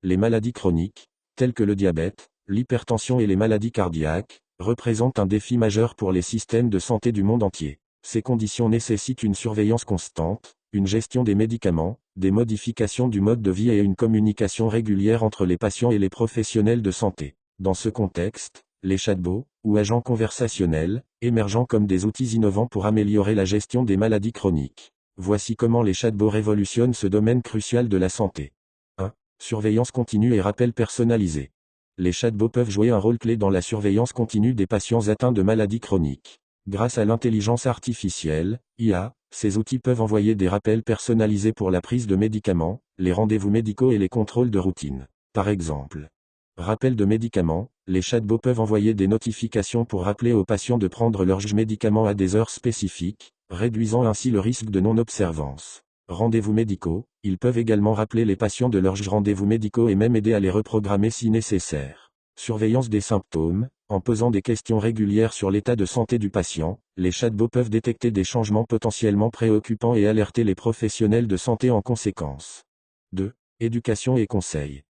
Les maladies chroniques, telles que le diabète, l'hypertension et les maladies cardiaques, représentent un défi majeur pour les systèmes de santé du monde entier. Ces conditions nécessitent une surveillance constante, une gestion des médicaments, des modifications du mode de vie et une communication régulière entre les patients et les professionnels de santé. Dans ce contexte, les chatbots, ou agents conversationnels, émergent comme des outils innovants pour améliorer la gestion des maladies chroniques. Voici comment les chatbots révolutionnent ce domaine crucial de la santé. 1. Surveillance continue et rappel personnalisé. Les chatbots peuvent jouer un rôle clé dans la surveillance continue des patients atteints de maladies chroniques. Grâce à l'intelligence artificielle, IA, ces outils peuvent envoyer des rappels personnalisés pour la prise de médicaments, les rendez-vous médicaux et les contrôles de routine. Par exemple, rappel de médicaments, les chatbots peuvent envoyer des notifications pour rappeler aux patients de prendre leurs médicaments à des heures spécifiques, réduisant ainsi le risque de non-observance. Rendez-vous médicaux, ils peuvent également rappeler les patients de leurs rendez-vous médicaux et même aider à les reprogrammer si nécessaire. Surveillance des symptômes, en posant des questions régulières sur l'état de santé du patient, les chatbots peuvent détecter des changements potentiellement préoccupants et alerter les professionnels de santé en conséquence. 2. Éducation et conseils.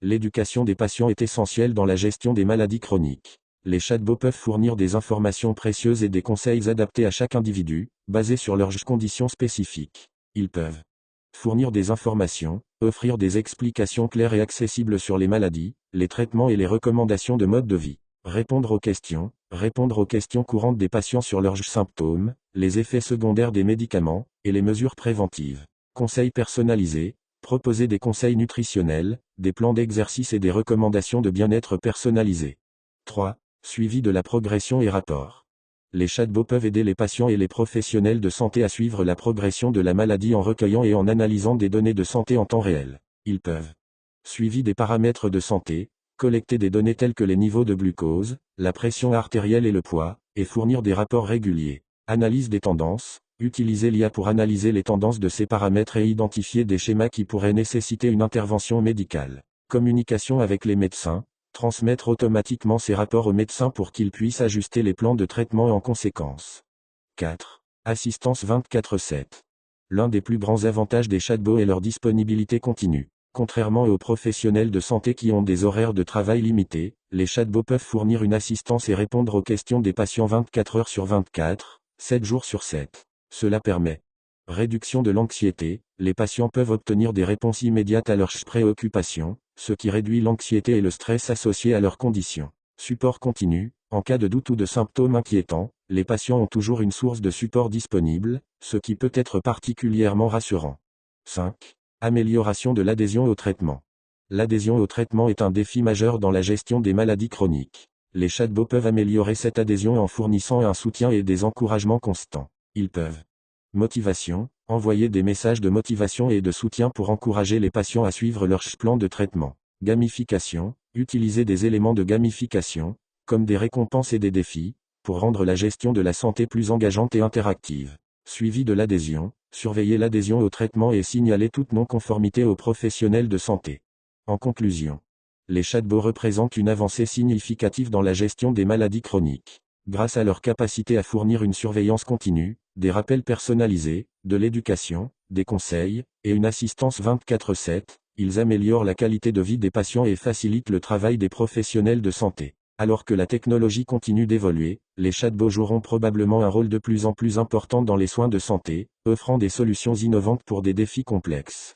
L'éducation des patients est essentielle dans la gestion des maladies chroniques. Les chatbots peuvent fournir des informations précieuses et des conseils adaptés à chaque individu, basés sur leurs conditions spécifiques. Ils peuvent fournir des informations, offrir des explications claires et accessibles sur les maladies, les traitements et les recommandations de mode de vie. Répondre aux questions courantes des patients sur leurs symptômes, les effets secondaires des médicaments, et les mesures préventives. Conseils personnalisés, proposer des conseils nutritionnels, des plans d'exercice et des recommandations de bien-être personnalisées. 3. Suivi de la progression et rapport. Les chatbots peuvent aider les patients et les professionnels de santé à suivre la progression de la maladie en recueillant et en analysant des données de santé en temps réel. Ils peuvent suivre des paramètres de santé, collecter des données telles que les niveaux de glucose, la pression artérielle et le poids, et fournir des rapports réguliers. Analyse des tendances, utiliser l'IA pour analyser les tendances de ces paramètres et identifier des schémas qui pourraient nécessiter une intervention médicale. Communication avec les médecins, transmettre automatiquement ces rapports aux médecins pour qu'ils puissent ajuster les plans de traitement en conséquence. 4. Assistance 24/7. L'un des plus grands avantages des chatbots est leur disponibilité continue. Contrairement aux professionnels de santé qui ont des horaires de travail limités, les chatbots peuvent fournir une assistance et répondre aux questions des patients 24 heures sur 24, 7 jours sur 7. Cela permet réduction de l'anxiété, les patients peuvent obtenir des réponses immédiates à leurs préoccupations, ce qui réduit l'anxiété et le stress associés à leurs conditions. Support continu, en cas de doute ou de symptômes inquiétants, les patients ont toujours une source de support disponible, ce qui peut être particulièrement rassurant. 5. Amélioration de l'adhésion au traitement. L'adhésion au traitement est un défi majeur dans la gestion des maladies chroniques. Les chatbots peuvent améliorer cette adhésion en fournissant un soutien et des encouragements constants. Ils peuvent envoyer des messages de motivation et de soutien pour encourager les patients à suivre leur plan de traitement. Gamification, utiliser des éléments de gamification, comme des récompenses et des défis, pour rendre la gestion de la santé plus engageante et interactive. Suivi de l'adhésion, surveiller l'adhésion au traitement et signaler toute non-conformité aux professionnels de santé. En conclusion, les chatbots représentent une avancée significative dans la gestion des maladies chroniques. Grâce à leur capacité à fournir une surveillance continue, des rappels personnalisés, de l'éducation, des conseils, et une assistance 24/7, ils améliorent la qualité de vie des patients et facilitent le travail des professionnels de santé. Alors que la technologie continue d'évoluer, les chatbots joueront probablement un rôle de plus en plus important dans les soins de santé, offrant des solutions innovantes pour des défis complexes.